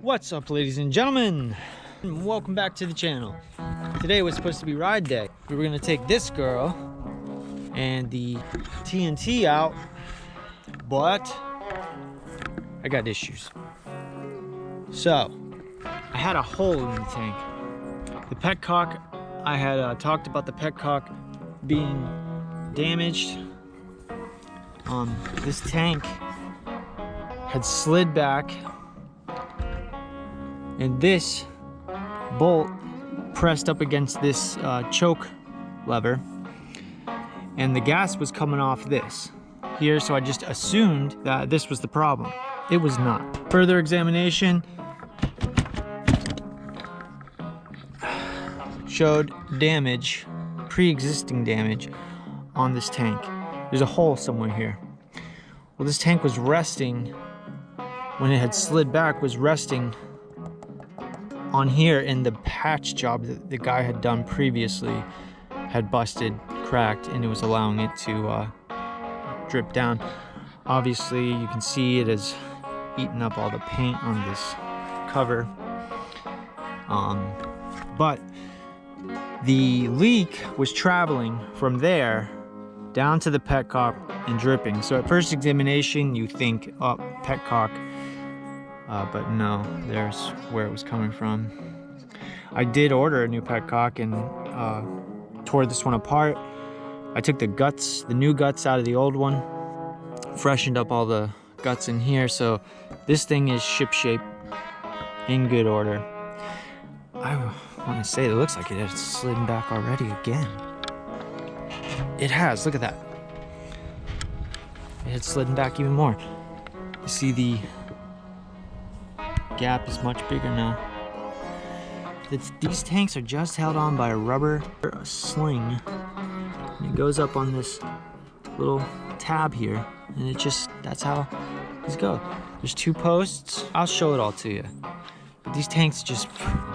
What's up, ladies and gentlemen? Welcome back to the channel. Today was supposed to be ride day. We were gonna take this girl and the TNT out, but I got issues. So I had a hole in the tank. The petcock, I had talked about the petcock being damaged. This tank had slid back, and this bolt pressed up against this choke lever, and the gas was coming off this here, so I just assumed that this was the problem. It was not. Further examination showed damage, pre-existing damage on this tank. There's a hole somewhere here. Well, this tank was resting, when it had slid back, was resting on here, and the patch job that the guy had done previously had busted, cracked, and it was allowing it to drip down. Obviously, you can see it has eaten up all the paint on this cover. But the leak was traveling from there down to the petcock and dripping. So at first examination, you think, oh, petcock. But no, there's where it was coming from. I did order a new petcock and tore this one apart. I took the guts, the new guts out of the old one, freshened up all the guts in here, so this thing is shipshape, in good order. I want to say it looks like it has slid back already again. It has, look at that. It had slid back even more. You see the gap is much bigger now. These tanks are just held on by a rubber sling, and it goes up on this little tab here, and it just, that's how these go. There's two posts. I'll show it all to you. But these tanks just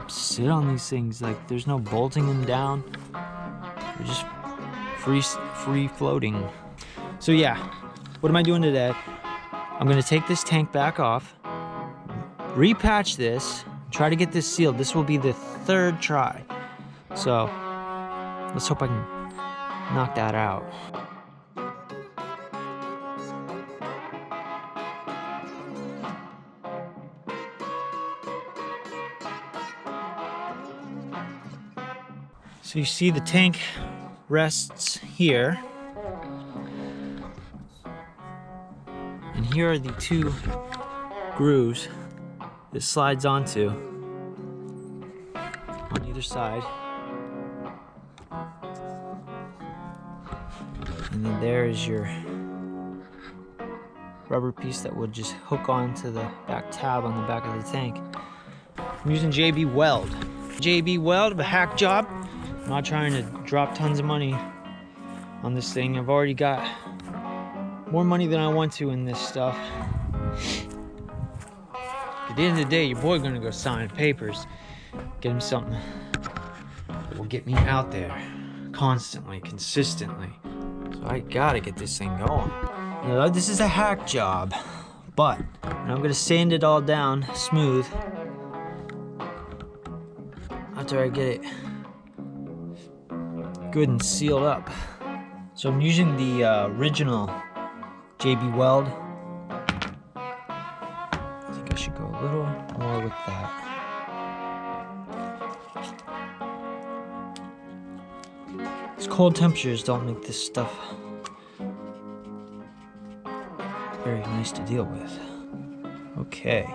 sit on these things, like there's no bolting them down. They're just free floating. So yeah, what am I doing today? I'm gonna take this tank back off, repatch this, try to get this sealed. This will be the third try. So let's hope I can knock that out. So you see the tank rests here. And here are the two grooves it slides onto on either side, and then there is your rubber piece that would just hook onto the back tab on the back of the tank. I'm using JB Weld. JB Weld of a hack job. I'm not trying to drop tons of money on this thing. I've already got more money than I want to in this stuff. At the end of the day, your boy gonna go sign papers, get him something that will get me out there constantly, consistently. So I gotta get this thing going. Now, this is a hack job, but I'm gonna sand it all down smooth after I get it good and sealed up. So I'm using the original JB Weld. I think I should go a little more with that. These cold temperatures don't make this stuff very nice to deal with. Okay.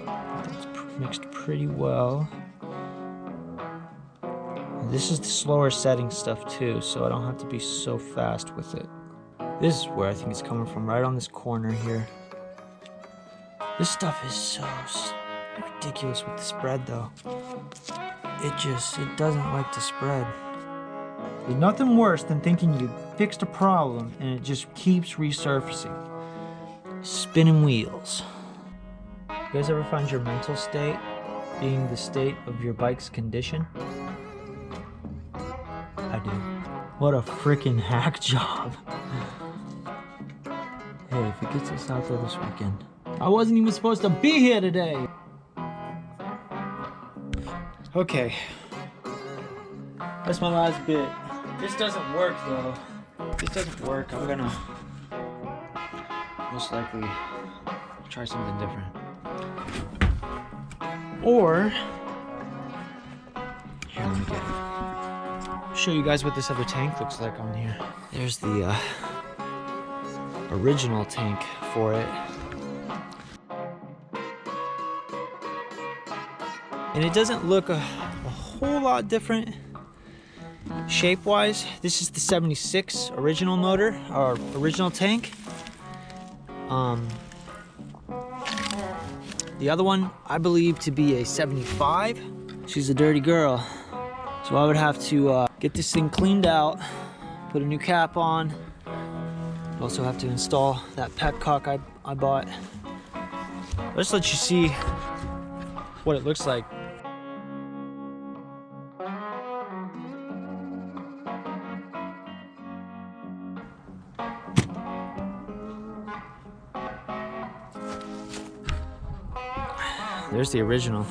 That's mixed pretty well. This is the slower setting stuff too, so I don't have to be so fast with it. This is where I think it's coming from, right on this corner here. This stuff is so ridiculous with the spread though. It doesn't like to spread. There's nothing worse than thinking you fixed a problem and it just keeps resurfacing. Spinning wheels. You guys ever find your mental state being the state of your bike's condition? I do. What a freaking hack job. Hey, if it gets us out there this weekend, I wasn't even supposed to be here today. Okay. That's my last bit. This doesn't work though. This doesn't work. I'm gonna most likely try something different. Or here, let me get it. Show you guys what this other tank looks like on here. There's the original tank for it. And it doesn't look a whole lot different shape-wise. This is the 76 original motor, or original tank. The other one, I believe to be a 75. She's a dirty girl. So I would have to get this thing cleaned out, put a new cap on. Also have to install that petcock I bought. Let's let you see what it looks like. There's the original.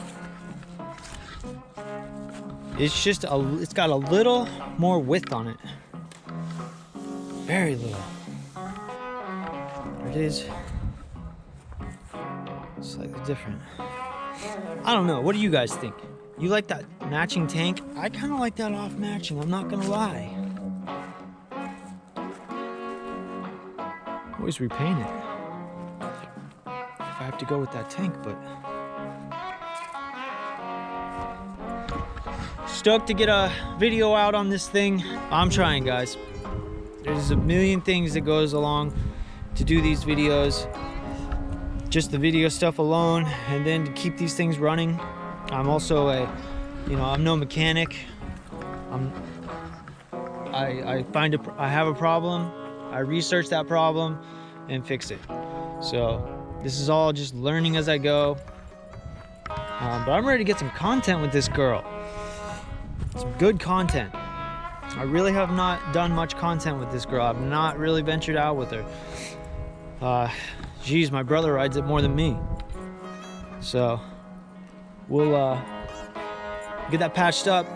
It's just it's got a little more width on it. Very little. There it is. Slightly different. I don't know. What do you guys think? You like that matching tank? I kind of like that off matching. I'm not gonna lie. Always repaint it. If I have to go with that tank, but. Stoked to get a video out on this thing. I'm trying, guys. There's a million things that goes along to do these videos. Just the video stuff alone, and then to keep these things running. I'm also I'm no mechanic. I have a problem, I research that problem and fix it. So this is all just learning as I go. But I'm ready to get some content with this girl. Some good content. I really have not done much content with this girl. I've not really ventured out with her. Geez, my brother rides it more than me. So we'll get that patched up.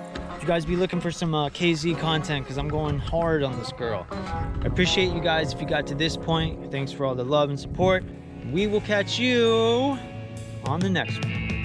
You guys be looking for some KZ content, because I'm going hard on this girl. I appreciate you guys if you got to this point. Thanks for all the love and support. We will catch you on the next one.